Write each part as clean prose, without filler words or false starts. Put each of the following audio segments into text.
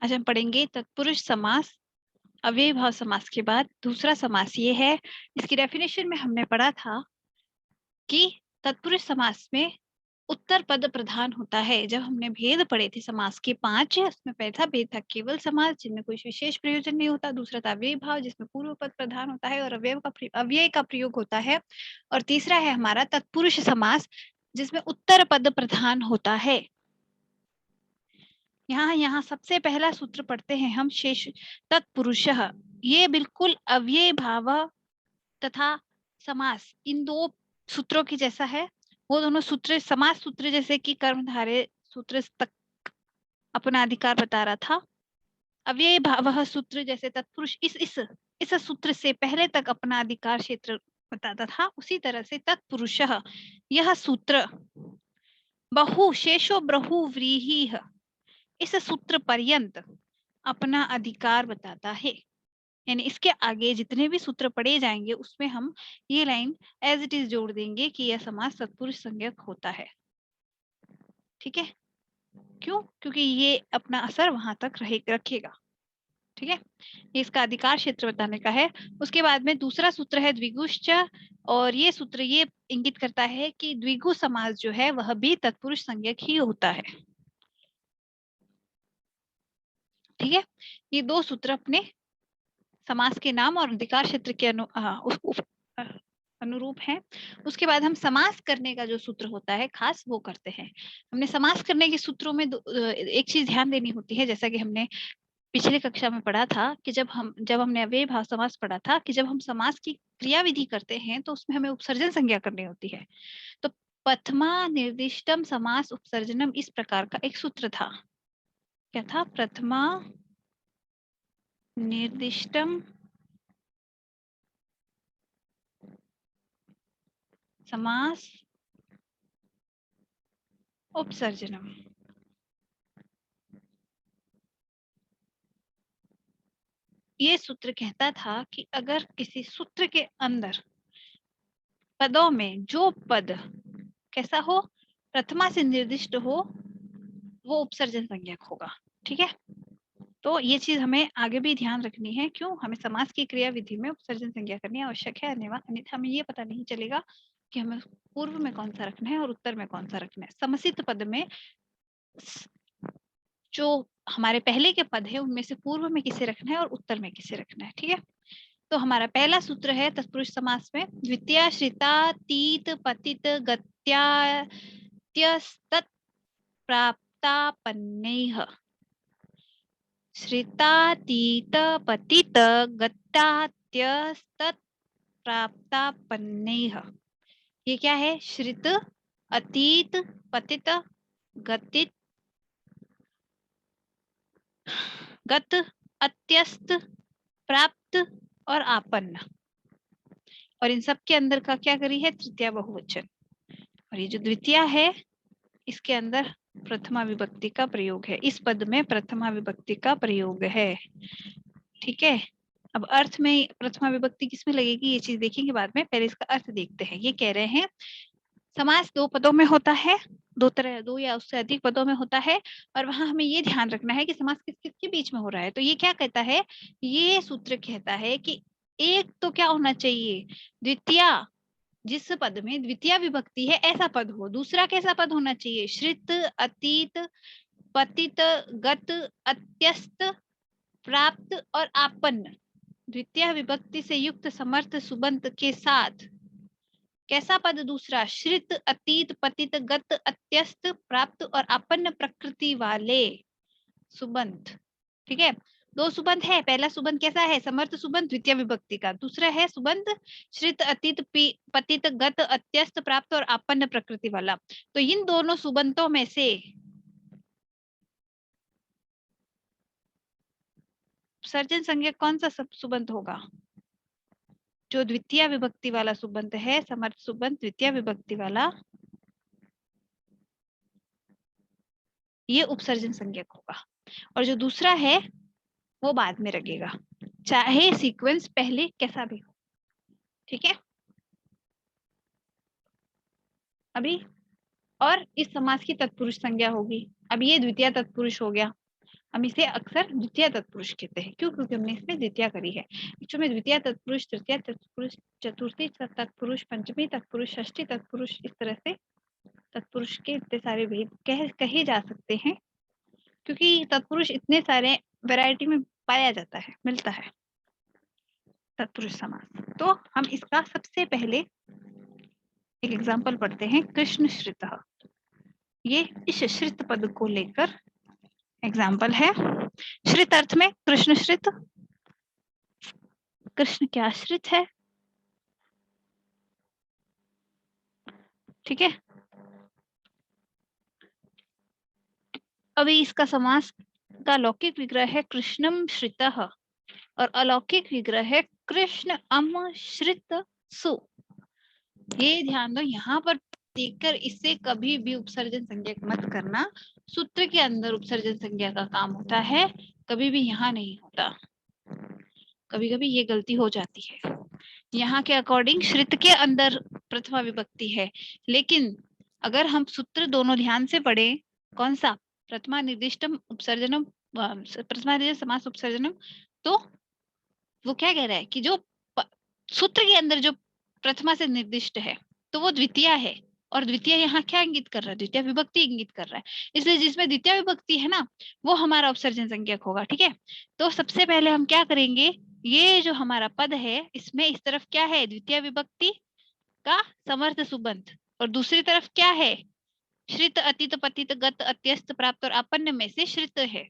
आज हम पढ़ेंगे तत्पुरुष समास, अव्ययी भाव समास के बाद दूसरा समास ये है। इसकी डेफिनेशन में हमने पढ़ा था कि तत्पुरुष समास में उत्तर पद प्रधान होता है। जब हमने भेद पढ़े थे समास के 5, उसमें पहला भेद था केवल समास जिनमें कोई विशेष प्रयोजन नहीं होता, दूसरा था अव्ययी भाव जिसमें पूर्व पद प्रधान होता है और अव्यय का प्रयोग होता है, और तीसरा है हमारा तत्पुरुष समास जिसमें उत्तर पद प्रधान होता है। यहाँ सबसे पहला सूत्र पढ़ते हैं हम, शेष तत्पुरुषः। ये बिल्कुल अव्यय भाव तथा समास इन दो सूत्रों की जैसा है। वो दोनों सूत्र समास सूत्र जैसे कि कर्मधारय सूत्र तक अपना अधिकार बता रहा था, अव्यय भाव सूत्र जैसे तत्पुरुष इस सूत्र से पहले तक अपना अधिकार क्षेत्र बताता था, उसी तरह से तत्पुरुषः यह सूत्र बहु शेषो बहुव्रीहि इस सूत्र पर्यंत अपना अधिकार बताता है। यानी इसके आगे जितने भी सूत्र पढ़े जाएंगे उसमें हम ये लाइन एज इट इज जोड़ देंगे कि यह समास तत्पुरुष संज्ञक होता है। ठीक है, क्यों? क्योंकि ये अपना असर वहां तक रखेगा। ठीक है, ये इसका अधिकार क्षेत्र बताने का है। उसके बाद में दूसरा सूत्र है द्विगुश्च, और ये सूत्र ये इंगित करता है कि द्विगु समास जो है वह भी तत्पुरुष संज्ञक ही होता है। ठीक है, ये दो सूत्र अपने समास के नाम और अधिकार क्षेत्र के अनुरूप है। उसके बाद हम समास करने का जो सूत्र होता है खास वो करते हैं। हमने समास करने के सूत्रों में एक चीज ध्यान देनी होती है, जैसा कि हमने पिछले कक्षा में पढ़ा था कि जब हमने अव्यय भाव समास पढ़ा था कि जब हम समास की क्रियाविधि करते हैं तो उसमें हमें उपसर्जन संज्ञा करनी होती है। तो प्रथमा निर्दिष्टम समास उपसर्जनम इस प्रकार का एक सूत्र था। क्या था? प्रथमा निर्दिष्टम समास उपसर्जनम। ये सूत्र कहता था कि अगर किसी सूत्र के अंदर पदों में जो पद कैसा हो, प्रथमा से निर्दिष्ट हो, वो उपसर्जन संज्ञक होगा। ठीक है, तो ये चीज हमें आगे भी ध्यान रखनी है। क्यों? हमें समास की क्रिया विधि में उपसर्जन संज्ञा करनी आवश्यक है, अन्यथा हमें ये पता नहीं चलेगा कि हमें पूर्व में कौन सा रखना है और उत्तर में कौन सा रखना है। समसित पद में जो हमारे पहले के पद है उनमें से पूर्व में किसे रखना है और उत्तर में किसे रखना है। ठीक है, तो हमारा पहला सूत्र है तत्पुरुष समास में द्वितीया श्रिता तीत पतित गत्यात्यस्तत् प्राप्तापन्नैः। श्रितातीत पतित गत्यात्यस्तत् प्राप्तापन्नैः। ये क्या है? श्रित, अतीत, पतित, गतित, गत, अत्यस्त, प्राप्त और आपन्न, और इन सब के अंदर का क्या करी है? तृतीया बहुवचन। और ये जो द्वितीया है इसके अंदर प्रथमा विभक्ति का प्रयोग है। इस पद में प्रथमा विभक्ति का प्रयोग है। ठीक है, अब अर्थ में प्रथमा विभक्ति किसमें लगेगी ये चीज देखेंगे बाद में, पहले इसका अर्थ देखते हैं। ये कह रहे हैं समास दो पदों में होता है, दो या उससे अधिक पदों में होता है, और वहां हमें ये ध्यान रखना है कि समास किस किस के बीच में हो रहा है। तो ये क्या कहता है? ये सूत्र कहता है कि एक तो क्या होना चाहिए? द्वितीया, जिस पद में द्वितीय विभक्ति है ऐसा पद हो। दूसरा कैसा पद होना चाहिए? श्रित, अतीत, पतित, गत, अत्यस्त, प्राप्त और आपन्न। द्वितीय विभक्ति से युक्त समर्थ सुबंत के साथ कैसा पद? दूसरा, श्रित, अतीत, पतित, गत, अत्यस्त, प्राप्त और आपन्न प्रकृति वाले सुबंत। ठीक है, दो सुबंत है। पहला सुबंत कैसा है? समर्थ सुबंत द्वितीय विभक्ति का। दूसरा है सुबंत श्रित, अतीत, पतित, गत, अत्यस्त, प्राप्त और आपन्न प्रकृति वाला। तो इन दोनों सुबंतों में से सर्जन संज्ञक कौन सा सुबंत होगा? जो द्वितीय विभक्ति वाला सुबंत है, समर्थ सुबंत द्वितीय विभक्ति वाला, ये उपसर्जन संज्ञक होगा। और जो दूसरा है वो बाद में लगेगा, चाहे सीक्वेंस पहले कैसा भी हो। ठीक है, अभी और इस समास की तत्पुरुष संज्ञा होगी। अब ये द्वितीय तत्पुरुष हो गया। हम इसे अक्सर द्वितीय तत्पुरुष कहते हैं। क्यों? क्योंकि हमने इसमें द्वितीय करी है। इसमें द्वितीय तत्पुरुष, तृतीय तत्पुरुष, चतुर्थी तत्पुरुष, पंचमी तत्पुरुष, षष्ठी तत्पुरुष, इस तरह से तत्पुरुष के इतने सारे भेद कहे जा सकते हैं, क्योंकि तत्पुरुष इतने सारे वैरायटी में पाया जाता है, मिलता है तत्पुरुष समास। तो हम इसका सबसे पहले एक एग्जाम्पल पढ़ते हैं, कृष्ण श्रितः। ये इस श्रित पद को लेकर एग्जाम्पल है। श्रित अर्थ में कृष्ण श्रित, कृष्ण क्या श्रित है, ठीक है। अभी इसका समास का लौकिक विग्रह है कृष्णम श्रितः और अलौकिक विग्रह है कृष्ण अम श्रित सु। ये ध्यान दो, यहाँ पर देखकर इससे कभी भी उपसर्जन संज्ञा मत करना। सूत्र के अंदर उपसर्जन संज्ञा का काम होता है, कभी भी यहाँ नहीं होता। कभी कभी ये गलती हो जाती है। यहाँ के अकॉर्डिंग श्रित के अंदर प्रथमा विभक्ति है, लेकिन अगर हम सूत्र दोनों ध्यान से पढ़े, कौन सा, प्रथमा निर्दिष्टम उपसर्जनम, प्रथमा निर्दिष्ट समास उपसर्जनम, तो वो क्या कह रहा है कि जो सूत्र के अंदर जो प्रथमा से निर्दिष्ट है तो वो द्वितीय है, और द्वितीय यहाँ क्या इंगित कर रहा है, द्वितीय विभक्ति इंगित कर रहा है। इसलिए जिसमें द्वितीय विभक्ति है ना, वो हमारा उपसर्जन संज्ञक होगा, ठीक है। तो सबसे पहले हम क्या करेंगे, ये जो हमारा पद है इसमें इस तरफ क्या है, द्वितीय विभक्ति का समर्थ सुबंध, और दूसरी तरफ क्या है, श्रित अतीत पतित गत अत्यस्त प्राप्त और आपन्न में से श्रित है।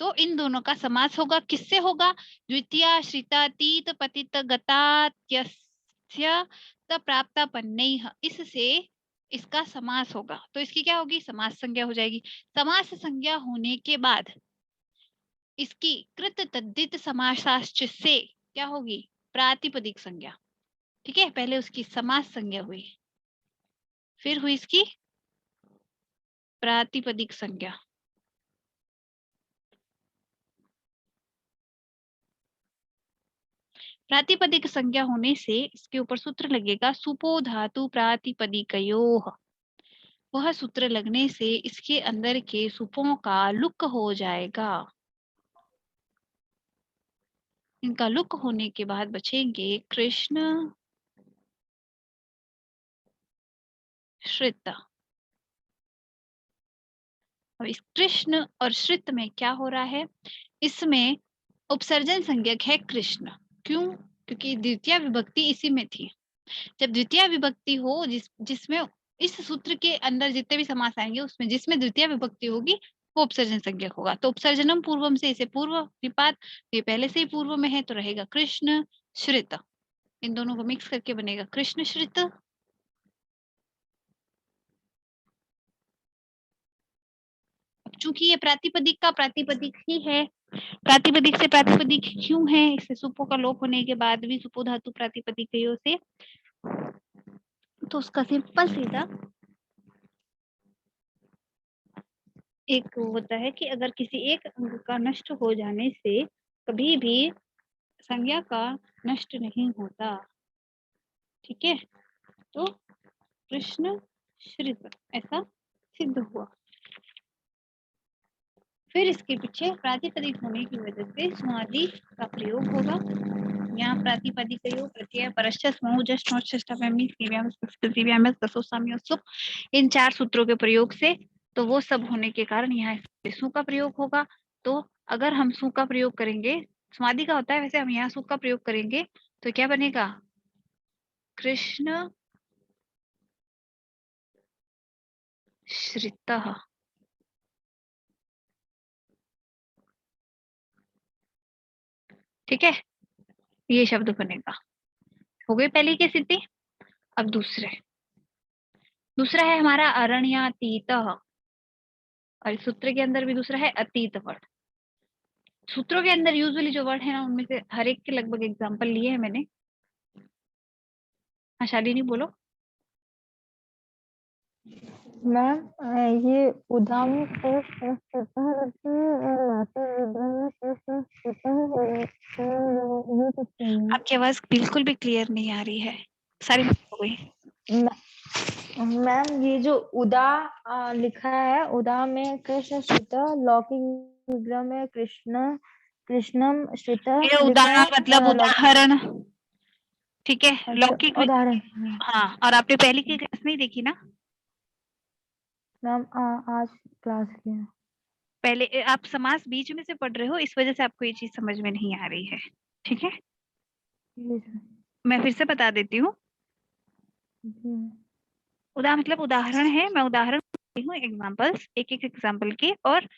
तो इन दोनों का समास होगा, किससे होगा, द्वितीय श्रितातीत पतित गतात्यस्य प्राप्तापन्नैः, इससे इसका समास होगा। तो इसकी क्या होगी, समास संज्ञा हो जाएगी। समास संज्ञा होने के बाद इसकी कृत तद्धित समासाश्च से क्या होगी, प्रातिपदिक संज्ञा, ठीक है। पहले उसकी समास संज्ञा हुई, फिर हुई इसकी प्रातिपदिक संज्ञा। प्रातिपदिक संज्ञा होने से इसके ऊपर सूत्र लगेगा, सुपो धातु प्रातिपदिकयोः। वह सूत्र लगने से इसके अंदर के सुपों का लुक हो जाएगा। इनका लुक होने के बाद बचेंगे कृष्ण श्रित। अब इस कृष्ण और श्रित में क्या हो रहा है, इसमें उपसर्जन संज्ञक है कृष्ण। क्यों? क्योंकि द्वितीय विभक्ति इसी में थी। जब द्वितीय विभक्ति हो, जिसमें इस सूत्र के अंदर जितने भी समास आएंगे उसमें जिसमें द्वितीय विभक्ति होगी वो उपसर्जन संज्ञक होगा। तो उपसर्जनम पूर्वम से इसे पूर्व निपात, ये पहले से ही पूर्व में है तो रहेगा कृष्ण श्रित। इन दोनों को मिक्स करके बनेगा कृष्ण श्रित। चूंकि ये प्रातिपदिक का प्रातिपदिक ही है, प्रातिपदिक से प्रातिपदिक क्यों है, इससे सुपो का लोप होने के बाद भी सुपो धातु प्रातिपदिक से, तो उसका सिंपल सीधा एक होता है कि अगर किसी एक अंग का नष्ट हो जाने से कभी भी संज्ञा का नष्ट नहीं होता, ठीक है। तो कृष्ण श्रित ऐसा सिद्ध हुआ। फिर इसके पीछे प्रातिपदिक होने की वजह से स्वादि का प्रयोग होगा। यहाँ प्रातिपदिक प्रयोग प्रत्यय परश्च स्मौ जस्ट नोट षष्ठाव्यामी सेव्याम तृतीयाव्याम दशोसाम्य सुप, इन 4 सूत्रों के प्रयोग से, तो वो सब होने के कारण यहाँ सु का प्रयोग होगा। तो अगर हम सु का प्रयोग करेंगे, स्वादि का होता है, वैसे हम यहाँ सु का प्रयोग करेंगे तो क्या बनेगा, कृष्ण श्रितः। ठीक है, ये शब्द बनेगा। हो गई पहली की स्थिति। अब दूसरा है हमारा अरण्यातीत, और इस सूत्र के अंदर भी दूसरा है अतीत वर्ड। सूत्रों के अंदर यूजुअली जो वर्ड है ना, उनमें से हर एक के लगभग एग्जांपल लिए हैं मैंने। हाँ शालिनी बोलो। मैम ये उदाम आपकी आवाज बिल्कुल भी क्लियर नहीं आ रही है, सारी हो गई। मैम ये जो उदा लिखा है, उदा में कृष्ण श्रित लौकिक विग्रह में कृष्णम श्रितः ये श्रितः मतलब उदाहरण, ठीक है। अच्छा, लौकिक उदाहरण। हाँ, और आपने पहले की क्लास नहीं देखी ना? मैम आज क्लास किया। पहले आप समास बीच में से पढ़ रहे हो, इस वजह से आपको ये चीज समझ में नहीं आ रही है, ठीक है। मैं फिर से बता देती हूँ। मतलब उदाहरण है, मैं उदाहरण देती हूँ, एग्जाम्पल्स, एक एक एग्जाम्पल के। और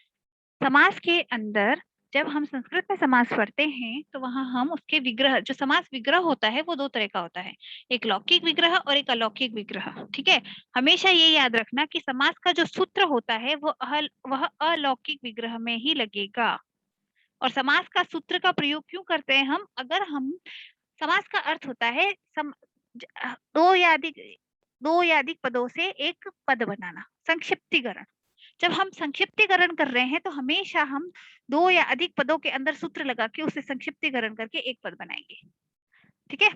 समास के अंदर जब हम संस्कृत में समास पढ़ते हैं तो वहां हम उसके विग्रह, जो समास विग्रह होता है वो दो तरह का होता है, एक लौकिक विग्रह और एक अलौकिक विग्रह, ठीक है। हमेशा ये याद रखना कि समास का जो सूत्र होता है वह अलौकिक विग्रह में ही लगेगा। और समास का सूत्र का प्रयोग क्यों करते हैं हम? अगर हम, समास का अर्थ होता है दो या अधिक पदों से एक पद बनाना, संक्षिप्तीकरण। जब हम संक्षिप्तीकरण कर रहे हैं तो हमेशा हम दो या अधिक पदों के अंदर सूत्र लगा के उसे संक्षिप्तीकरण करके एक पद बनाएंगे, ठीक है।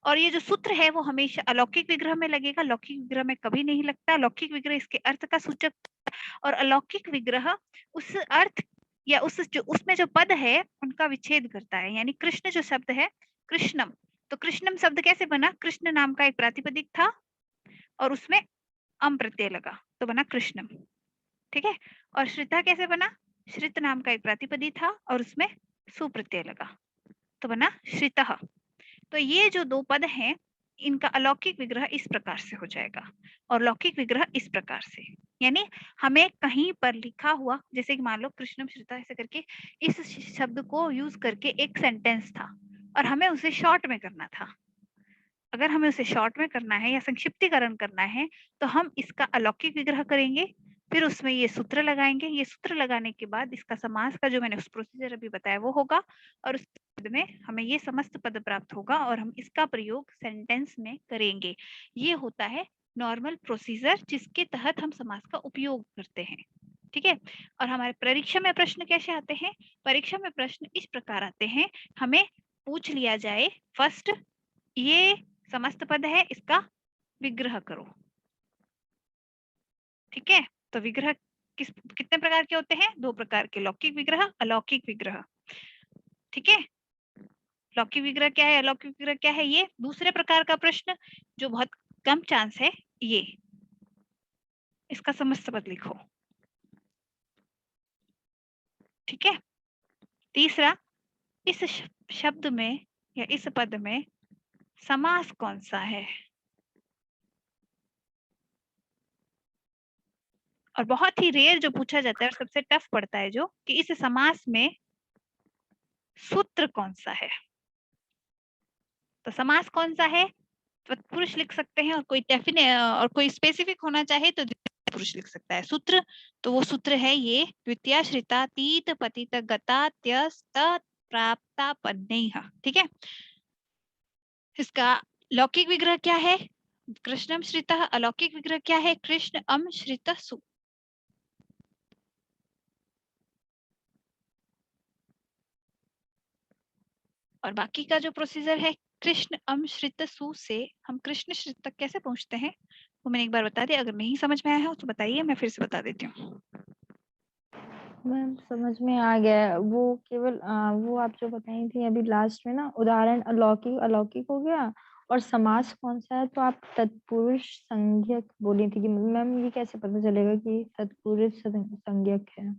और ये जो सूत्र है वो हमेशा अलौकिक विग्रह में लगेगा, लौकिक विग्रह में कभी नहीं लगता। लौकिक विग्रह इसके अर्थ का सूचक, और अलौकिक विग्रह उस अर्थ या उसमें जो पद है उनका विच्छेद करता है। यानी कृष्ण जो शब्द है, कृष्णम, तो कृष्णम शब्द कैसे बना? कृष्ण नाम का एक प्रातिपदिक था और उसमें अम प्रत्यय लगा तो बना कृष्णम, ठीक है। और श्रिता कैसे बना? श्रित नाम का एक प्रातिपदी था और उसमें सुप्रत्यय लगा तो बना श्रितः। तो ये जो दो पद हैं इनका अलौकिक विग्रह इस प्रकार से हो जाएगा और लौकिक विग्रह इस प्रकार से। यानी हमें कहीं पर लिखा हुआ, जैसे कि मान लो कृष्णम श्रिता ऐसे करके इस शब्द को यूज करके एक सेंटेंस था और हमें उसे शॉर्ट में करना था। अगर हमें उसे शॉर्ट में करना है या संक्षिप्तीकरण करना है तो हम इसका अलौकिक विग्रह करेंगे, फिर उसमें ये सूत्र लगाएंगे। ये सूत्र लगाने के बाद इसका समास का जो मैंने उस प्रोसीजर अभी बताया वो होगा और उस पद में हमें ये समस्त पद प्राप्त होगा और हम इसका प्रयोग सेंटेंस में करेंगे। ये होता है नॉर्मल प्रोसीजर जिसके तहत हम समास का उपयोग करते हैं, ठीक है। और हमारे परीक्षा में प्रश्न कैसे आते हैं? परीक्षा में प्रश्न इस प्रकार आते हैं, हमें पूछ लिया जाए फर्स्ट, ये समस्त पद है, इसका विग्रह करो, ठीक है। तो विग्रह कितने प्रकार के होते हैं? दो प्रकार के, लौकिक विग्रह, अलौकिक विग्रह, ठीक है। लौकिक विग्रह क्या है, अलौकिक विग्रह क्या है? ये दूसरे प्रकार का प्रश्न जो बहुत कम चांस है, ये इसका समस्त पद लिखो, ठीक है। तीसरा, इस शब्द में या इस पद में समास कौन सा है? और बहुत ही रेयर जो पूछा जाता है और सबसे टफ पड़ता है जो, कि इस समास में सूत्र कौन सा है। तो समास कौन सा है? तत्पुरुष लिख सकते हैं और कोई डेफिनेट और कोई स्पेसिफिक होना चाहे तो पुरुष लिख सकता है। सूत्र, तो वो सूत्र है ये, द्वितीया श्रिता तीत पतित गता त्यस्त प्राप्ता पन्नेह, ठीक है। इसका लौकिक विग्रह क्या है? कृष्णम श्रितः। अलौकिक विग्रह क्या है? कृष्ण अम श्रितः सु। और बाकी का जो प्रोसीजर है, कृष्ण अम श्रित सु से हम कृष्ण श्रित तक कैसे पहुंचते हैं वो मैंने एक बार बता दिया। अगर नहीं समझ में आया हो तो बताइए, मैं फिर से बता देती हूँ। मैम समझ में आ गया। वो केवल वो आप जो बताई थी अभी लास्ट में ना, उदाहरण अलौकिक अलौकिक हो गया और समास कौन सा है, तो आप तत्पुरुष संज्ञक बोली थी कि मैम ये कैसे पता चलेगा कि तत्पुरुष संज्ञक है?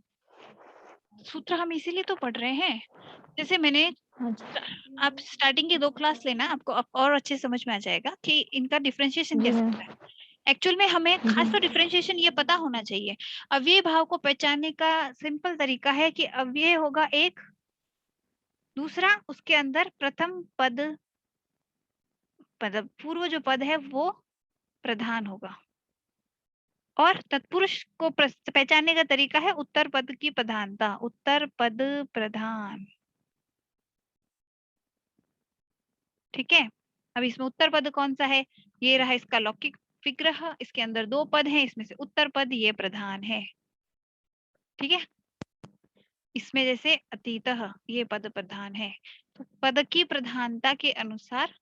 सूत्र हम इसीलिए तो पढ़ रहे हैं। जैसे मैंने, अच्छा आप स्टार्टिंग की 2 क्लास लेना, आपको और अच्छे समझ में आ जाएगा कि इनका डिफरेंशिएशन जी कैसे मैम। होता है। एक्चुअल में हमें खास तो डिफरेंशिएशन ये पता होना चाहिए। अव्यय भाव को पहचानने का सिंपल तरीका है कि अव्यय होगा एक, दूसरा उसके अंदर प्रथम पद, पूर्व जो पद है वो प्रधान होगा। और तत्पुरुष को पहचानने का तरीका है उत्तर पद की प्रधानता, उत्तर पद प्रधान, ठीक है। अब इसमें उत्तर पद कौन सा है? ये रहा इसका लौकिक विग्रह, इसके अंदर 2 पद हैं, इसमें से उत्तर पद ये प्रधान है, ठीक है। इसमें जैसे अतीतः ये पद प्रधान है, तो पद की प्रधानता के अनुसार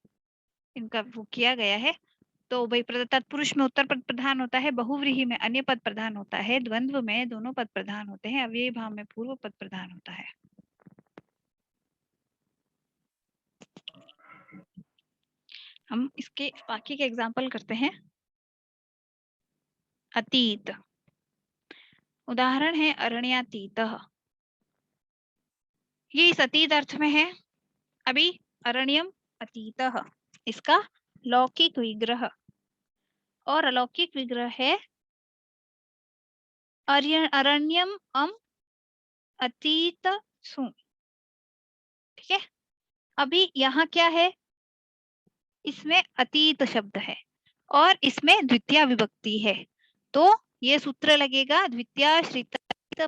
इनका वो किया गया है तो भाई तत्पुरुष में उत्तर पद प्रधान होता है, बहुव्रीहि में अन्य पद प्रधान होता है, द्वंद्व में दोनों पद प्रधान होते हैं, अव्ययी भाव में पूर्व पद प्रधान होता है। हम इसके बाकी के एग्जाम्पल करते हैं। अतीत, उदाहरण है अरण्यातीत, ये इस अतीत अर्थ में है। अभी अरण्यम अतीतः, इसका लौकिक विग्रह, और अलौकिक विग्रह है अरण्यम अतीत सु। ठीक है, अभी यहाँ क्या है, इसमें अतीत शब्द है और इसमें द्वितीय विभक्ति है, तो ये सूत्र लगेगा द्वितीय श्रित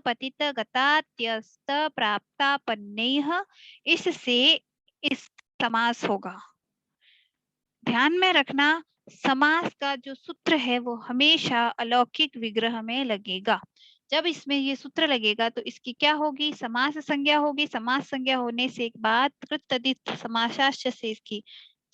पतित गतात्यस्त प्राप्तापन्नैः, इससे इस समास होगा। ध्यान में रखना, समास का जो सूत्र है वो हमेशा अलौकिक विग्रह में लगेगा। जब इसमें ये सूत्र लगेगा तो इसकी क्या होगी, समास संज्ञा होगी। समास संज्ञा होने से एक बाद कृत समासाश्च से इसकी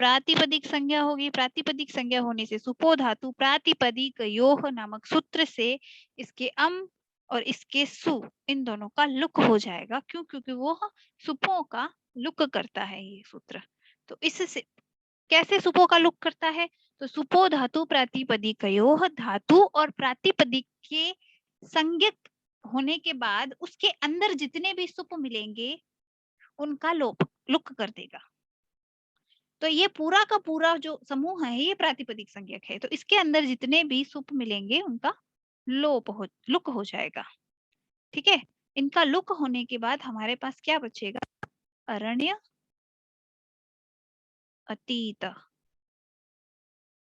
प्रातिपदिक संज्ञा होगी। प्रातिपदिक संज्ञा होने से सुपो धातु प्रातिपदिक योह नामक सूत्र से इसके अम और इसके सु, इन दोनों का लुक हो जाएगा। क्यों? क्योंकि वो सुपो का लुक करता है ये सूत्र। तो इससे कैसे सुपो का लुक करता है, तो सुपो धातु प्रातिपदिकयोः, धातु और प्रातिपदिक के संज्ञक होने के बाद उसके अंदर जितने भी सुप मिलेंगे उनका लुक कर देगा। तो ये पूरा का पूरा जो समूह है ये प्रातिपदिक संज्ञक है, तो इसके अंदर जितने भी सुप मिलेंगे उनका लुक हो जाएगा। ठीक है, इनका लुक होने के बाद हमारे पास क्या बचेगा, अरण्य अतीत।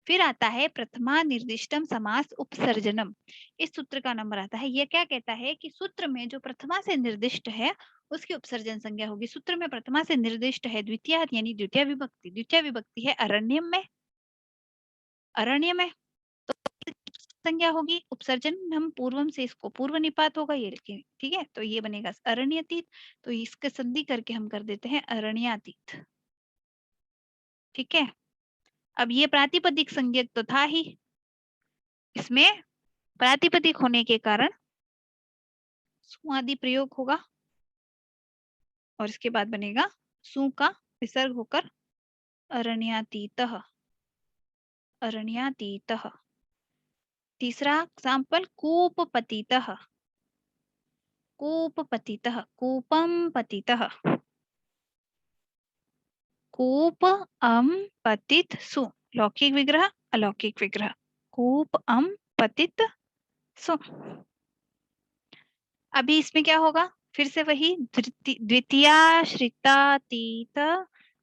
फिर आता है प्रथमा निर्दिष्टम समास उपसर्जनम। इस सूत्र का नंबर आता है, यह क्या कहता है कि सूत्र में जो प्रथमा से निर्दिष्ट है उसकी उपसर्जन संज्ञा होगी। सूत्र में प्रथमा से निर्दिष्ट है द्वितीय, यानी द्वितीय विभक्ति। द्वितीय विभक्ति है अरण्यम में, अरण्य में, तो संज्ञा होगी। उपसर्जन हम पूर्वम से इसको पूर्व निपात होगा ये लिखेंगे। ठीक है, तो ये बनेगा अरण्यतीत, तो इसके संधि करके हम कर देते हैं अरण्यातीत। ठीक है, अब ये प्रातिपदिक संज्ञक तो था ही, इसमें प्रातिपदिक होने के कारण सु आदि प्रयोग होगा और इसके बाद बनेगा सु का विसर्ग होकर अरण्यातीतः, अरण्यातीतः। तीसरा एग्जाम्पल कूपपतितः, कूपपतितः, कूपम पतितः, कूप अम पतित सु, लौकिक विग्रह अलौकिक विग्रह, कूप अम पतित सु। अभी इसमें क्या होगा, फिर से वही द्वितीयाश्रितातीत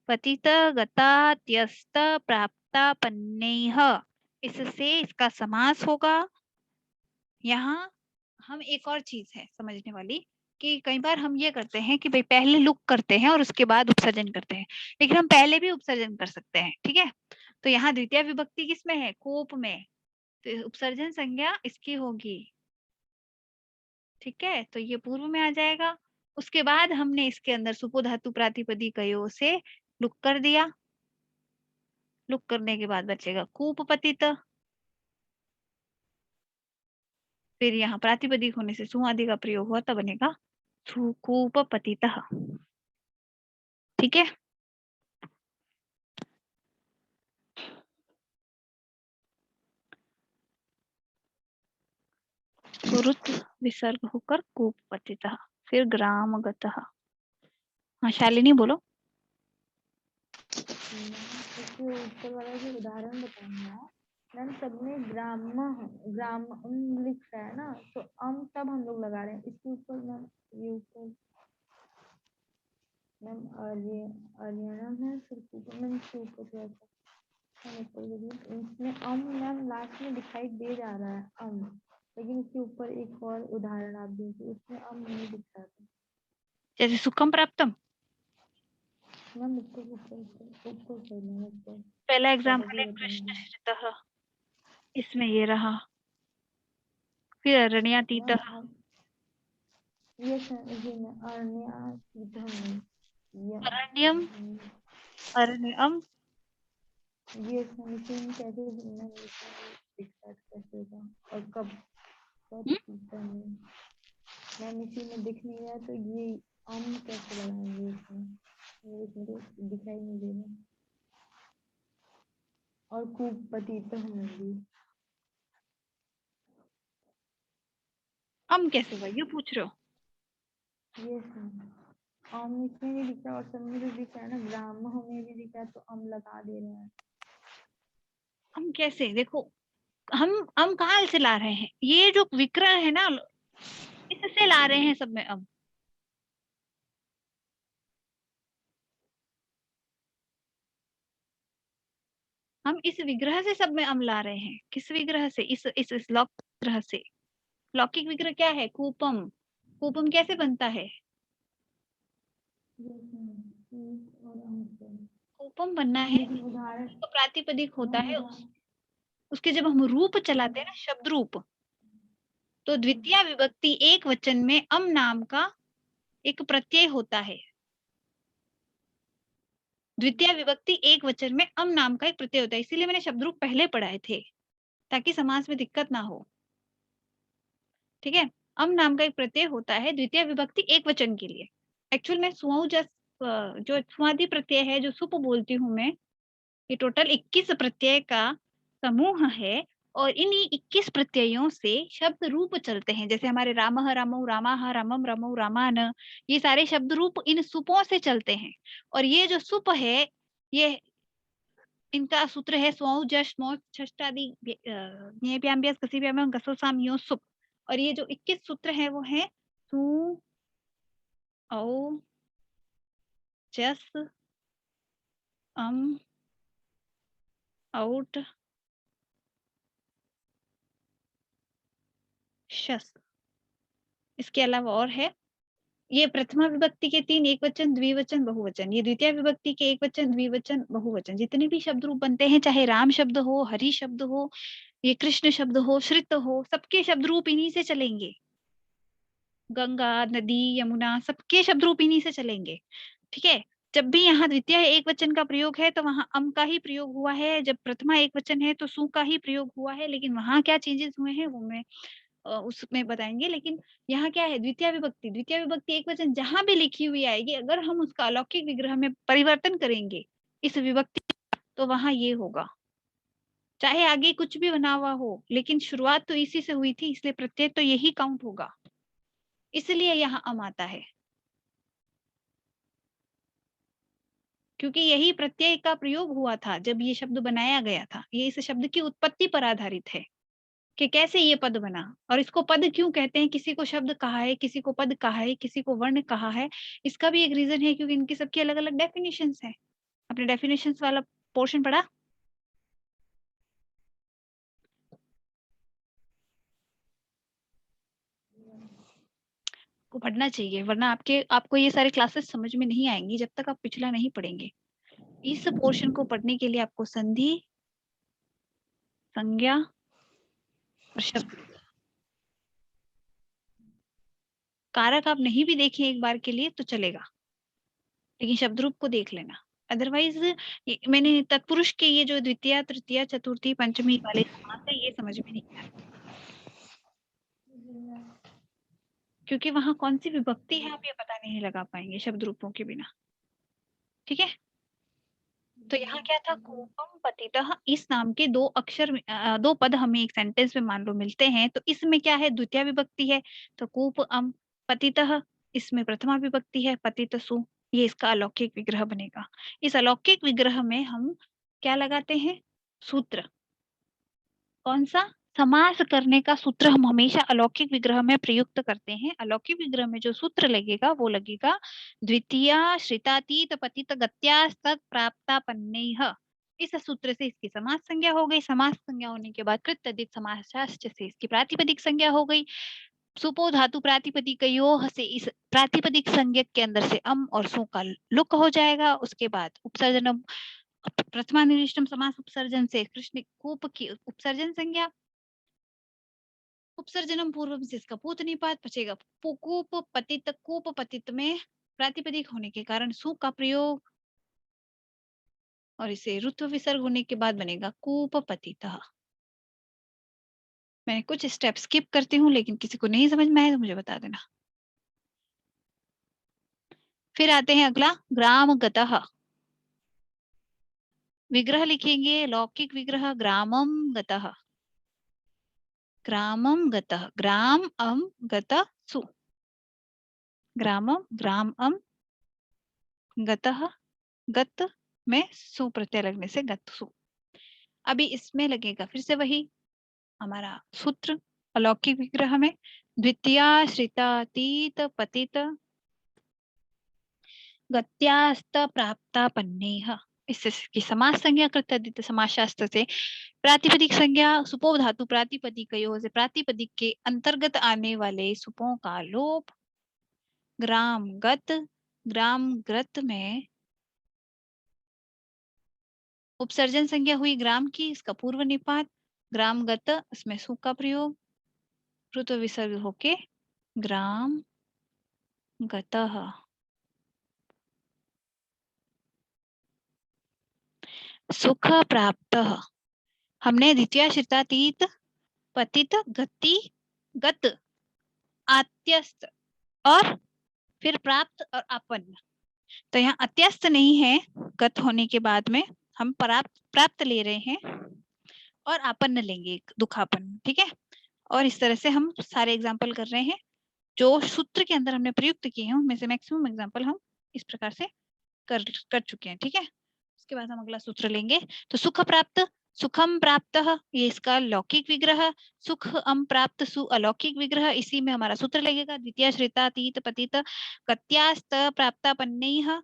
पतित गतात्यस्त प्राप्तापन्नैः, इससे इसका समास होगा। यहाँ हम एक और चीज है समझने वाली कि कई बार हम ये करते हैं कि भाई पहले लुक करते हैं और उसके बाद उपसर्जन करते हैं, लेकिन हम पहले भी उपसर्जन कर सकते हैं। ठीक है, तो यहाँ द्वितीय विभक्ति किसमें है, कोप में, तो उपसर्जन संज्ञा इसकी होगी। ठीक है, तो ये पूर्व में आ जाएगा। उसके बाद हमने इसके अंदर सुपो धातु प्रातिपदिकयो से लुक कर दिया, लुक करने के बाद बचेगा कूप पतित, फिर यहाँ प्रातिपदिक होने से सु आदि का प्रयोग हुआ तब बनेगा सुकूप पतितः। ठीक है, सुरुत विसर्ग होकर कूप पतितः, फिर ग्राम गतः। हाँ शालिनी बोलो। इसके ऊपर वाला जो उदाहरण बताएंगे आप मैम, सबने ग्राम लिख रहा है ना, तो तब हम लोग लगा रहे हैं इसके ऊपर मैम। ये ऊपर मैम आर्यनम है, फिर ऊपर मैम इसके ऊपर थोड़ा सा इसमें मैम लास्ट में दिखाई दे जा रहा है लेकिन इसके ऊपर एक और उदाहरण आप दीजिए, उसमें नहीं दिख रहा था। जैसे सुखम प्राप्तम, मैम ऊपर पहला एग्जाम्पल है कृष्ण श्रितः, इसमें ये रहा, फिर अरण्यातीतः, ये अरण्यातीतः अरण्यम, अरण्यम, ये मिसिंग कैसे मैं दिखता कैसे होगा और कब कब दिखता है? मैं मिसिंग में दिख नहीं रहा तो ये कैसे लगाएंगे इसमें? इसमें तो दिखाई नहीं दे रहा। और खूब पतित होंगी। कैसे हुआ ये पूछ रहे हो? यस मैम, इसमें भी दिख रहा और सब में भी दिख रहा है ना, ग्राम में भी दिख रहा है, तो लगा दे रहे हैं। कैसे? देखो, हम कहाँ से ला रहे हैं? ये जो विक्रय है ना, इससे ला रहे हैं सब में हम इस विग्रह से सब में ला रहे हैं। किस विग्रह से? इस लौकिक विग्रह से। लौकिक विग्रह क्या है? कूपम। कूपम कैसे बनता है? कूपम बनना है उदाहरण तो प्रातिपदिक होता है उसके जब हम रूप चलाते हैं ना, शब्द रूप, तो द्वितीय विभक्ति एक वचन में अम नाम का एक प्रत्यय होता है। द्वितीय विभक्ति एक वचन में अम नाम का एक प्रत्यय होता है, इसीलिए मैंने शब्द रूप पहले पढ़ाए थे ताकि समास में दिक्कत ना हो। ठीक है, अम नाम का एक प्रत्यय होता है द्वितीय विभक्ति एक वचन के लिए। एक्चुअल में सुअ जो सुआदि प्रत्यय है, जो सुप बोलती हूँ मैं, ये टोटल 21 प्रत्यय का समूह है और इन्हीं 21 प्रत्ययों से शब्द रूप चलते हैं। जैसे हमारे रामः रामौ रामाः रामम रमौ रामान, ये सारे शब्द रूप इन सुपों से चलते हैं। और ये जो सुप है, ये इनका सूत्र है स्वौ जश मौ षष्टादि ज्ञेभ्याम्भ्यस् कसिभ्याम गसो साम यो सुप। और ये जो 21 सूत्र है वो है सु औ जस अम औट शस। इसके अलावा और है, ये प्रथमा विभक्ति के 3 एक वचन द्विवचन बहुवचन, ये द्वितीय विभक्ति के एक वचन द्विवचन बहुवचन, जितने भी शब्द रूप बनते हैं, चाहे राम शब्द हो, हरि शब्द हो, ये कृष्ण शब्द हो, श्रित हो, सबके शब्द रूप इन्हीं से चलेंगे। गंगा, नदी, यमुना, सबके शब्द रूप इन्हीं से चलेंगे। ठीक है, जब भी यहाँ द्वितीय एक वचन का प्रयोग है तो वहां अम का ही प्रयोग हुआ है, जब प्रथमा एक वचन है तो सु का ही प्रयोग हुआ है, लेकिन वहां क्या चेंजेस हुए हैं वो मैं उसमें बताएंगे। लेकिन यहाँ क्या है, द्वितीय विभक्ति एक वचन जहां भी लिखी हुई आएगी, अगर हम उसका अलौकिक विग्रह में परिवर्तन करेंगे इस विभक्ति, तो वहां ये होगा। चाहे आगे कुछ भी बना हुआ हो, लेकिन शुरुआत तो इसी से हुई थी, इसलिए प्रत्यय तो यही काउंट होगा, इसलिए यहाँ अम आता है, क्योंकि यही प्रत्यय का प्रयोग हुआ था जब ये शब्द बनाया गया था। ये इस शब्द की उत्पत्ति पर आधारित है कि कैसे ये पद बना, और इसको पद क्यों कहते हैं। किसी को शब्द कहा है, किसी को पद कहा है, किसी को वर्ण कहा है, इसका भी एक रीजन है, क्योंकि इनकी सबकी अलग अलग डेफिनेशंस है। अपने डेफिनेशंस वाला पोर्शन पढ़ा? को पढ़ना चाहिए, वरना आपको ये सारे क्लासेस समझ में नहीं आएंगी जब तक आप पिछला नहीं पढ़ेंगे। इस पोर्शन को पढ़ने के लिए आपको संधि, संज्ञा और शब्द, कारक आप नहीं भी देखें एक बार के लिए तो चलेगा, लेकिन शब्द रूप को देख लेना। अदरवाइज मैंने तत्पुरुष के ये जो द्वितीय तृतीय चतुर्थी पंचमी वाले समास है, ये समझ में नहीं आया, क्योंकि वहां कौन सी विभक्ति है आप ये पता नहीं लगा पाएंगे शब्द रूपों के बिना। ठीक है, तो यहाँ क्या था, कूपम पतितः, इस नाम के दो अक्षर दो पद हमें एक सेंटेंस में मान लो मिलते हैं, तो इसमें क्या है, द्वितीय विभक्ति है, तो कूप अम पतितः, इसमें प्रथमा विभक्ति है पतितसु, ये इसका अलौकिक विग्रह बनेगा। इस अलौकिक विग्रह में हम क्या लगाते हैं, सूत्र। कौन सा? समास करने का सूत्र हम हमेशा अलौकिक विग्रह में प्रयुक्त करते हैं। अलौकिक विग्रह में जो सूत्र लगेगा वो लगेगा द्वितीय श्रितातीत पतित गत्यास्तत् प्राप्तापन्नैः। इस सूत्र से इसकी समास संज्ञा हो गई, समास संज्ञा होने के बाद कृत तद्धित समासाश्च से इसकी प्रातिपदिक संज्ञा हो गई। सुपो धातु प्रातिपदिकयोः से इस प्रातिपदिक संज्ञक के अंदर से अम और सु का लुक हो जाएगा। उसके बाद उपसर्जन, प्रथमानिविष्टम समास उपसर्जन से कृष्ण कूप की उपसर्जन संज्ञा, उपसर्जनम पूर्वम से इसका पूत निपात बचेगा। कूप पतित में प्रातिपदिक होने के कारण सु का प्रयोग, और इसे ऋत्व विसर्ग होने के बाद बनेगा कूपपतितः। मैं कुछ स्टेप स्किप करती हूँ, लेकिन किसी को नहीं समझ में आए तो मुझे बता देना। फिर आते हैं अगला, ग्राम गतः। विग्रह लिखेंगे, लौकिक विग्रह, ग्रामम गतः। ग्रामम गतः, ग्राम अम गत सु, ग्रामम ग्राम अम गतः, गत में सु प्रत्यय लगने से गत सु। अभी इसमें लगेगा फिर से वही हमारा सूत्र अलौकिक विग्रह में, द्वितीया श्रितातीत पतित गत्यास्त प्राप्ता पन्नेह। इससे की समास संज्ञा कृतदित समास शास्त्र से प्रातिपदिक संज्ञा सुपो धातु प्रातिपदिकयों से प्रातिपदिक के अंतर्गत आने वाले सुपों का लोप। ग्राम ग्रत में उपसर्जन संज्ञा हुई ग्राम की, इसका पूर्व निपात ग्राम गत, इसमें सु का प्रयोग, ऋत्व विसर्ग होके ग्राम गतः। सुख प्राप्त, हमने द्वितीय श्रितातीत पतित गति गत आत्यस्त और फिर प्राप्त और आपन्न। तो यहाँ अत्यस्त नहीं है, गत होने के बाद में हम प्राप्त ले रहे हैं और आपन्न लेंगे दुखापन्न, ठीक है। और इस तरह से हम सारे एग्जाम्पल कर रहे हैं जो सूत्र के अंदर हमने प्रयुक्त किए हैं, उनमें से मैक्सिमम एग्जाम्पल हम इस प्रकार से कर चुके हैं, ठीक है। उसके बाद हम अगला सूत्र लेंगे। तो सुख प्राप्त, सुखम प्राप्त, ये इसका लौकिक विग्रह, सुख अम प्राप्त सु अलौकिक विग्रह, इसी में हमारा सूत्र लगेगा। द्वितीय श्रितातीत पतित कत्यास्त प्राप्तापन्नैः,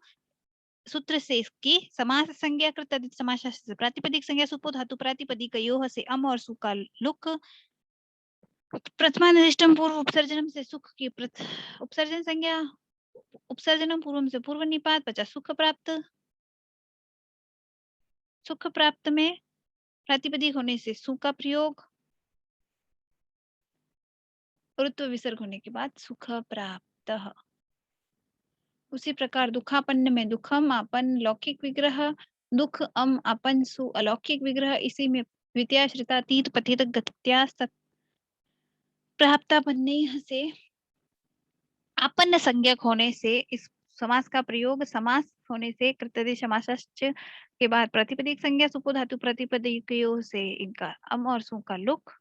सूत्र से इसकी समास संज्ञा कृत समास शास्त्र प्रातिपदिक संज्ञा सुपो धातु प्रातिपदिकयोः से अम और सु का लुक। प्रथमानिष्टम पूर्व उपसर्जनम से सुख की उपसर्जन संज्ञा, उपसर्जनम पूर्वम से पूर्व निपात 50 सुख प्राप्त। सुख प्राप्त में प्रातिपदिक होने से सु का प्रयोग, ऋत्व विसर्ग होने के बाद सुख प्राप्त। उसी प्रकार दुखापन्न में दुखम आपन लौकिक विग्रह, दुख अम आपन सु अलौकिक विग्रह, इसी में द्वितीय श्रितातीत पतित गत्यास्त प्राप्तापन्नेह से आपन्न संज्ञक होने से इस समास का प्रयोग, समास होने से कृतदेश समासाश्च के बाद प्रतिपदिक संज्ञा सुपो धातु प्रतिपदिकयों से इनका अम और सु का लुक।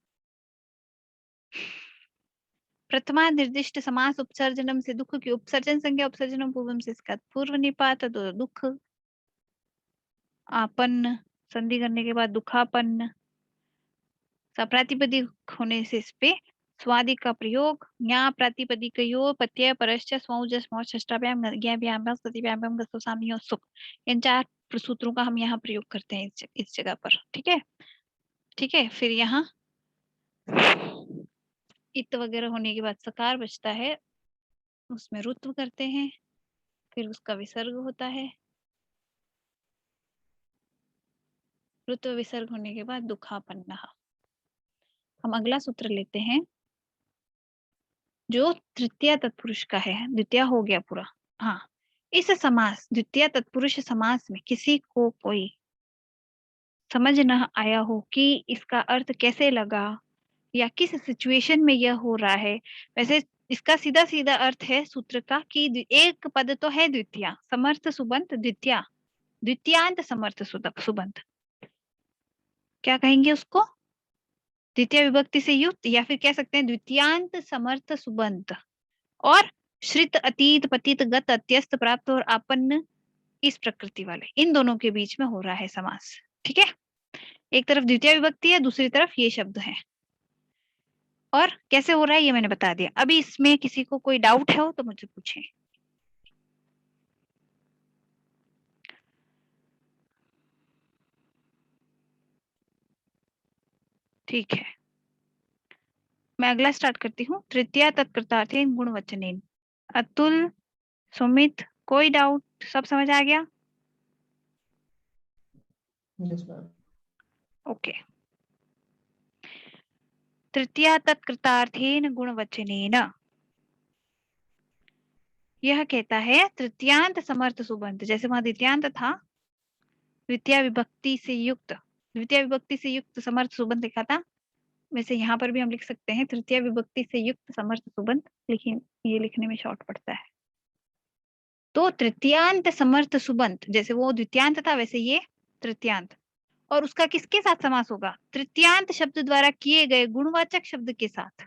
प्रथमा निर्दिष्ट समास उपसर्जनम से दुख की उपसर्जन संज्ञा, उपसर्जनम पूर्वम से इसका पूर्व निपात, तो दुख आपन्न संधि करने के बाद दुखापन्न, सप्रातिपदिक होने से इस पे स्वादि का प्रयोग, ज्ञा प्रातिपदिकयो प्रत्यय परश्च स्वौज स्मौ षष्ठाभ्याम ज्ञाभ्याम सतिभ्याम गसो साम्यो सुख, इन 4 सूत्रों का हम यहाँ प्रयोग करते हैं इस जगह पर, ठीक है। ठीक है, फिर यहाँ इत वगैरह होने के बाद सकार बचता है, उसमें ऋत्व करते हैं, फिर उसका विसर्ग होता है, ऋत्व विसर्ग होने के बाद दुखापन्न। हम अगला सूत्र लेते हैं जो तृतीय तत्पुरुष का है, द्वितीय हो गया पूरा। हाँ, इस समास द्वितीय तत्पुरुष समास में किसी को कोई समझ न आया हो कि इसका अर्थ कैसे लगा या किस सिचुएशन में यह हो रहा है, वैसे इसका सीधा सीधा अर्थ है सूत्र का कि एक पद तो है द्वितीय समर्थ सुबंत, द्वितीय द्वितीयांत समर्थ सुबंत, क्या कहेंगे उसको, द्वितीय विभक्ति से युक्त, या फिर कह सकते हैं द्वितीयांत समर्थ सुबंत। और श्रित अतीत पतित गत अत्यस्त प्राप्त और आपन्न, इस प्रकृति वाले, इन दोनों के बीच में हो रहा है समास, ठीक है। एक तरफ द्वितीय विभक्ति है, दूसरी तरफ ये शब्द है, और कैसे हो रहा है ये मैंने बता दिया। अभी इसमें किसी को कोई डाउट है हो तो मुझसे पूछें। ठीक है, मैं अगला स्टार्ट करती हूँ। तृतीया तत्कृतार्थे गुणवचनेन। अतुल, सुमित, कोई डाउट, सब समझ आ गया? Yes ma'am. ओके। तृतीया तत्कृतार्थेन गुणवचनेन, यह कहता है तृतीयांत समर्थ सुबंत, जैसे वहां द्वितीयांत था द्वितीय विभक्ति से युक्त, द्वितीय विभक्ति से युक्त समर्थ सुबंत लिखा था। वैसे यहाँ पर भी हम लिख सकते हैं तृतीय विभक्ति से युक्त समर्थ सुबंत, लेकिन ये लिखने में शॉर्ट पड़ता है। तो तृतीयांत समर्थ सुबंत, जैसे वो द्वितीयांत था वैसे ये तृतीयांत, और उसका किसके साथ समास होगा? तृतीयांत शब्द द्वारा किए गए गुणवाचक शब्द के साथ।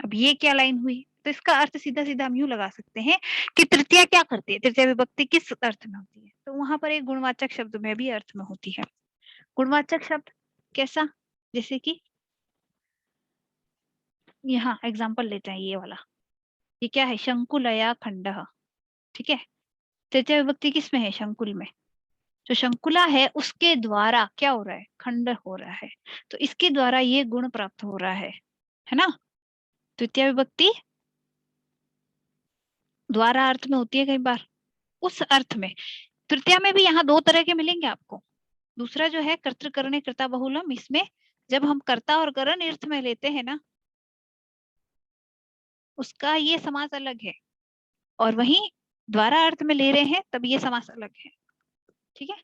अब ये क्या लाइन हुई? तो इसका अर्थ सीधा सीधा हम यूं लगा सकते हैं कि तृतीया क्या करती है, तृतीय विभक्ति किस अर्थ में होती है, तो वहां पर एक गुणवाचक शब्द में भी अर्थ में होती है। गुणवाचक शब्द कैसा? जैसे कि यहाँ एग्जाम्पल लेते हैं ये वाला, ये क्या है? शंकुलया खंडः, ठीक है। तृतीय विभक्ति किसमें है? शंकुल में। जो शंकुला है उसके द्वारा क्या हो रहा है? खंड हो रहा है, तो इसके द्वारा ये गुण प्राप्त हो रहा है ना। तृतीय विभक्ति द्वारा अर्थ में होती है कई बार, उस अर्थ में। तृतीया में भी यहाँ दो तरह के मिलेंगे आपको। दूसरा जो है कर्तृकरणे कर्ता बहुलम, इसमें जब हम कर्ता और करण अर्थ में लेते हैं ना, उसका ये समास अलग है, और वहीं द्वारा अर्थ में ले रहे हैं तब ये समास अलग है, ठीक है।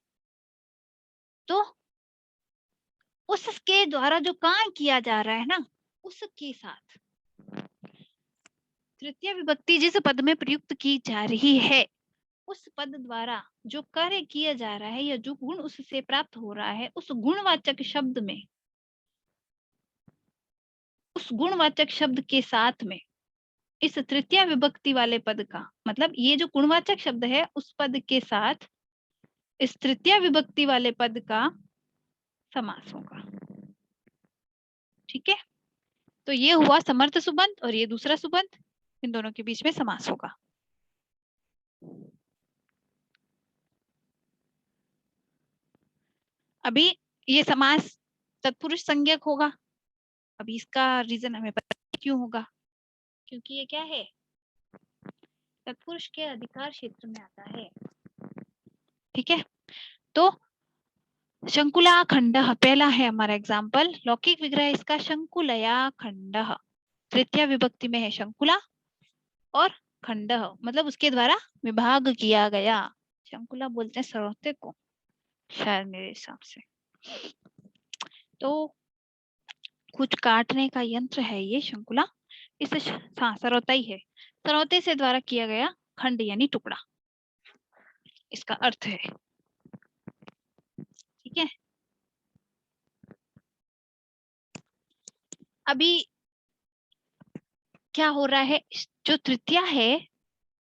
तो उसके द्वारा जो काम किया जा रहा है ना, उसके साथ तृतीय विभक्ति जिस पद में प्रयुक्त की जा रही है, उस पद द्वारा जो कार्य किया जा रहा है या जो गुण उससे प्राप्त हो रहा है, उस गुणवाचक शब्द में, उस गुणवाचक शब्द के साथ में इस तृतीय विभक्ति वाले पद का, मतलब ये जो गुणवाचक शब्द है उस पद के साथ इस तृतीय विभक्ति वाले पद का समास होगा, ठीक है। तो ये हुआ समर्थ सुबंत और ये दूसरा सुबंत, इन दोनों के बीच में समास होगा। अभी ये समास तत्पुरुष संज्ञक होगा। अभी इसका रीजन हमें पता क्यों होगा, क्योंकि ये क्या है? तत्पुरुष के अधिकार क्षेत्र में आता है, ठीक है। तो शंकुला खंड पहला है हमारा एग्जाम्पल, लौकिक विग्रह इसका शंकुलया खंड, तृतीय विभक्ति में है शंकुला और खंड मतलब उसके द्वारा विभाग किया गया। शंकुला बोलते हैं सरौते को शायद मेरे हिसाब से। तो कुछ काटने का यंत्र है ये शंकुला, इसे हाँ सरौता ही है, सरौते से द्वारा किया गया खंड यानी टुकड़ा, इसका अर्थ है, ठीक है। अभी क्या हो रहा है, जो तृतीया है,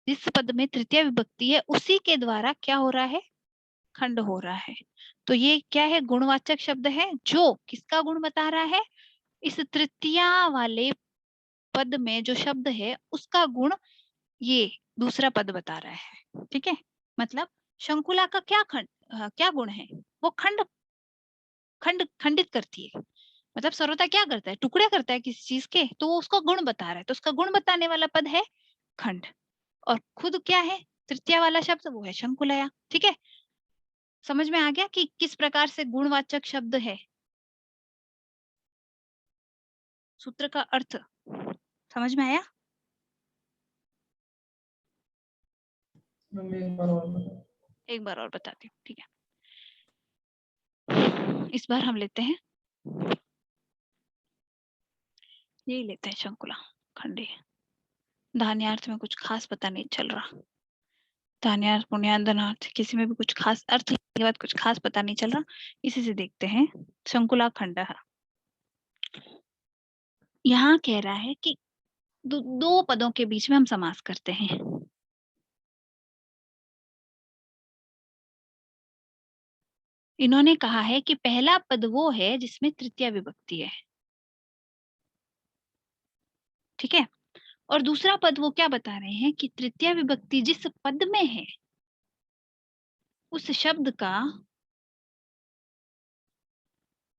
जिस पद में तृतीय विभक्ति है उसी के द्वारा क्या हो रहा है? खंड हो रहा है। तो ये क्या है? गुणवाचक शब्द है जो किसका गुण बता रहा है? इस तृतीया वाले पद में जो शब्द है उसका गुण ये दूसरा पद बता रहा है, ठीक है। मतलब शंकुला का क्या क्या गुण है? वो खंडित करती है। मतलब सरौता क्या करता है? टुकड़े करता है किसी चीज के, तो वो उसका गुण बता रहा है, तो उसका गुण बताने वाला पद है खंड, और खुद क्या है? तृतीय वाला शब्द वो है शंकुलया, ठीक है। समझ में आ गया कि किस प्रकार से गुणवाचक शब्द है, सूत्र का अर्थ समझ में आया? एक बार और बताती हूँ, ठीक है। इस बार हम लेते हैं, यही लेते हैं शंकुला खंडी। धान्यार्थ में कुछ खास पता नहीं चल रहा, धान्यार्थ पुण्यार्थ किसी में भी कुछ खास अर्थ के बाद कुछ खास पता नहीं चल रहा, इसी से देखते हैं। शंकुला खंड यहाँ कह रहा है कि दो पदों के बीच में हम समास करते हैं। इन्होंने कहा है कि पहला पद वो है जिसमें तृतीय विभक्ति है, ठीक है। और दूसरा पद वो क्या बता रहे हैं कि तृतीय विभक्ति जिस पद में है उस शब्द का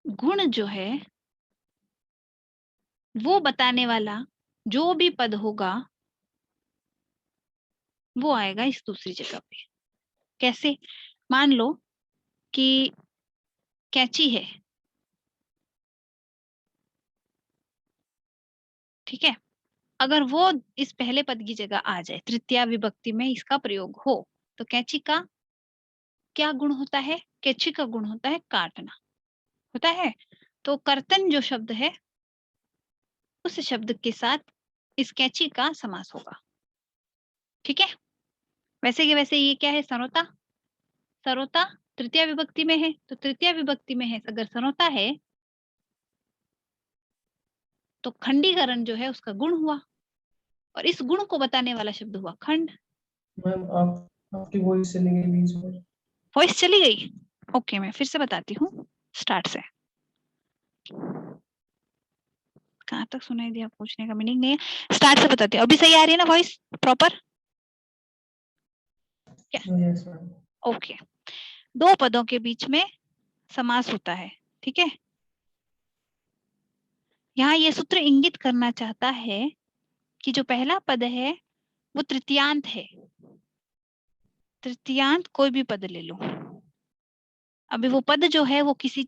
गुण जो है वो बताने वाला जो भी पद होगा वो आएगा इस दूसरी जगह पे। कैसे? मान लो कि कैंची है, ठीक है। अगर वो इस पहले पद की जगह आ जाए, तृतीय विभक्ति में इसका प्रयोग हो, तो कैंची का क्या गुण होता है? कैंची का गुण होता है काटना, होता है। तो कर्तन जो शब्द है उस शब्द के साथ इस कैंची का समास होगा, ठीक है। वैसे के वैसे ये क्या है? सरोता। सरोता तृतीया विभक्ति में है, तो तृतीया विभक्ति में है अगर सरोता है तो खंडीकरण जो है उसका गुण हुआ, और इस गुण को बताने वाला शब्द हुआ खंड। मैम आपकी वॉइस चली गई बीच में। वॉइस चली गई? ओके, मैं फिर से बताती हूँ स्टार्ट से। कहाँ तक सुनाई दिया पूछने का मीनिंग नहीं है, स्टार्ट से बताती हूँ। अभी सही आ रही है ना voice proper? Yes ma'am. Okay. दो पदों के बीच में समास होता है, ठीक है। यहाँ ये सूत्र इंगित करना चाहता है कि जो पहला पद है वो तृतीयांत है। तृतीयांत कोई भी पद ले लो, अभी वो पद जो है वो किसी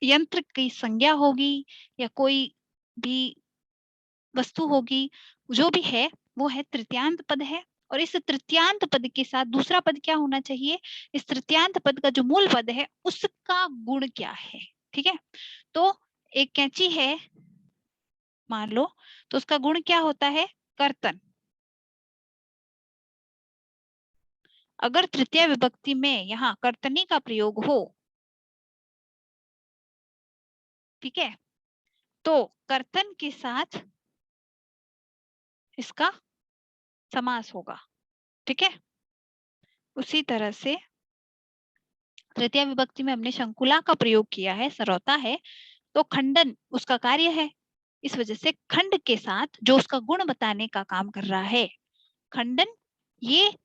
यंत्र की संज्ञा होगी या कोई भी वस्तु होगी, जो भी है वो है तृतीयांत पद है। और इस तृतीयांत पद के साथ दूसरा पद क्या होना चाहिए? इस तृतीयांत पद का जो मूल पद है उसका गुण क्या है, ठीक है। तो एक कैंची है मान लो, तो उसका गुण क्या होता है? कर्तन। अगर तृतीय विभक्ति में यहाँ कर्तनी का प्रयोग हो, ठीक है, तो कर्तन के साथ इसका समास होगा, ठीक है। उसी तरह से तृतीय विभक्ति में हमने शंकुला का प्रयोग किया है, सरौता है, तो खंडन उसका कार्य है। इस वजह से खंड के साथ जो उसका गुण बताने का काम कर रहा है, खंडन, ये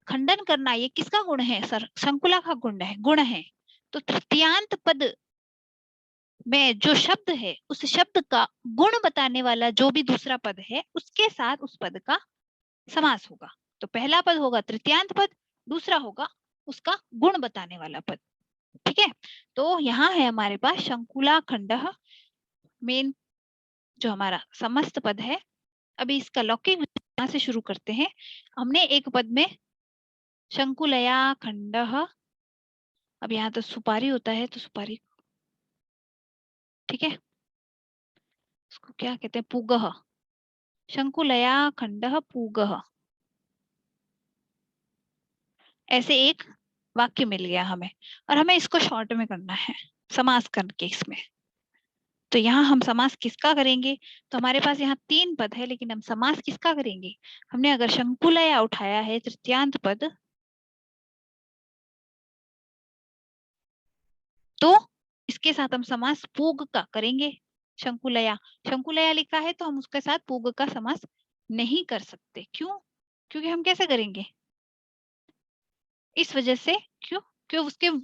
खंडन करना ये किसका गुण है? सर शंकुला का गुण है। तो तृतीयांत पद में जो शब्द है उस शब्द का गुण बताने वाला जो भी दूसरा पद है उसके साथ उस पद का समास होगा। तो पहला पद होगा तृतीयांत पद, दूसरा होगा उसका गुण बताने वाला पद, ठीक है। तो यहाँ है हमारे पास शंकुला खंडः, मेन जो हमारा समस्त पद है। अभी इसका लौकिक यहाँ से शुरू करते हैं। हमने एक पद में शंकुलया खंडः, अब यहाँ तो सुपारी होता है तो सुपारी, ठीक है, उसको क्या कहते हैं? पूगः। शंकुलया खंडः पूगः, ऐसे एक वाक्य मिल गया हमें, और हमें इसको शॉर्ट में करना है समास करके इसमें। तो यहाँ हम समास किसका करेंगे? तो हमारे पास यहाँ तीन पद है, लेकिन हम समास किसका करेंगे? हमने अगर शंकुलया उठाया है तृतीयांत पद, तो इसके साथ हम समास पूग का करेंगे। शंकुलया, शंकुलया लिखा है तो हम उसके साथ पूग का समास नहीं कर सकते। क्यों? क्योंकि हम कैसे करेंगे? इस वजह से, क्यों? क्यों?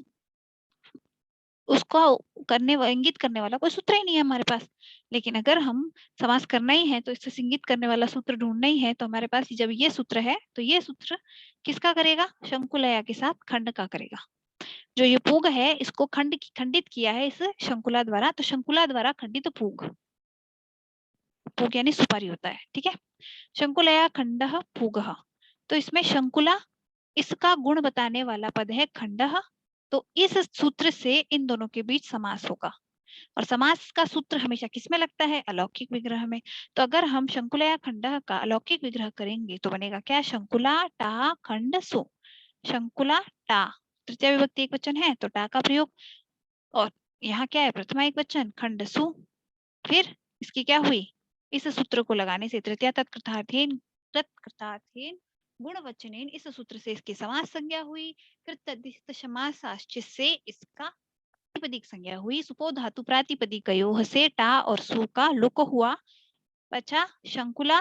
उसको करने इंगित करने वाला कोई सूत्र ही नहीं है हमारे पास। लेकिन अगर हम समास करना ही है तो इससे इंगित करने वाला सूत्र ढूंढना ही है, तो हमारे पास जब ये सूत्र है तो ये सूत्र किसका करेगा? शंकुलया के साथ खंड का करेगा। जो ये पूग है इसको खंडित किया है इस शंकुला द्वारा, तो शंकुला द्वारा खंडित पूग, पूग यानी सुपारी होता है, ठीक है। शंकुलया खंडः पूगः, तो इसमें शंकुला इसका गुण बताने वाला पद है खंडः, तो इस सूत्र से इन दोनों के बीच समास होगा। और समास का सूत्र हमेशा किसमें लगता है? अलौकिक विग्रह में। तो अगर हम शंकुलया खंडः का अलौकिक विग्रह करेंगे तो बनेगा क्या? शंकुला टा खंड सु। शंकुला टा, तृतीय विभक्ति एक वचन है तो टा का प्रयोग, और यहाँ क्या है? प्रथमा एक वचन खंड सु। फिर इसकी क्या हुई? इस सूत्र को लगाने से तृतीया तत्कृतार्थेन तत्कृतार्थेन गुणवचनेन, इस सूत्र से इसकी समास संज्ञा हुई। कृत समासाश्च से इसका प्रातिपदिक संज्ञा हुई। सुपो धातु प्रातिपदिकयोः से टा और सु का लुक हुआ। बचा शंकुला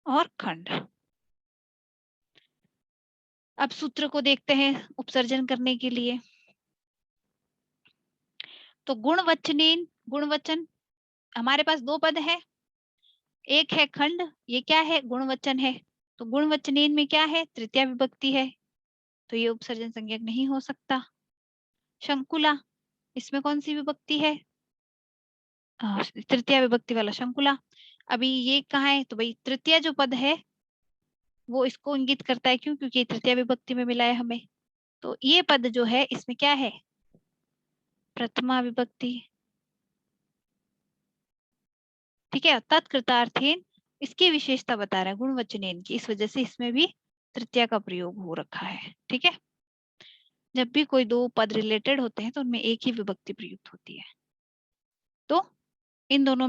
और खंड। अब सूत्र को देखते हैं उपसर्जन करने के लिए। तो गुणवचनेन, गुणवचन हमारे पास दो पद है, एक है खंड, ये क्या है? गुणवचन है। तो गुणवचनेन में क्या है? तृतीया विभक्ति है, तो ये उपसर्जन संज्ञक नहीं हो सकता। शंकुला, इसमें कौन सी विभक्ति है? तृतीया विभक्ति वाला शंकुला। अभी ये कहाँ है? तो भाई तृतीय जो पद है वो इसको इंगित करता है, क्यों? क्योंकि तृतीया विभक्ति में मिला है हमें। तो ये पद जो है इसमें क्या है? प्रथमा विभक्ति। ठीक है, तत्कृतार्थेन इसकी विशेषता बता रहा है, गुणवचनेन की, इस वजह से इसमें भी तृतीया का प्रयोग हो रखा है। ठीक है, जब भी कोई दो पद रिलेटेड होते हैं तो उनमें एक ही विभक्ति प्रयुक्त होती है। तो इन दोनों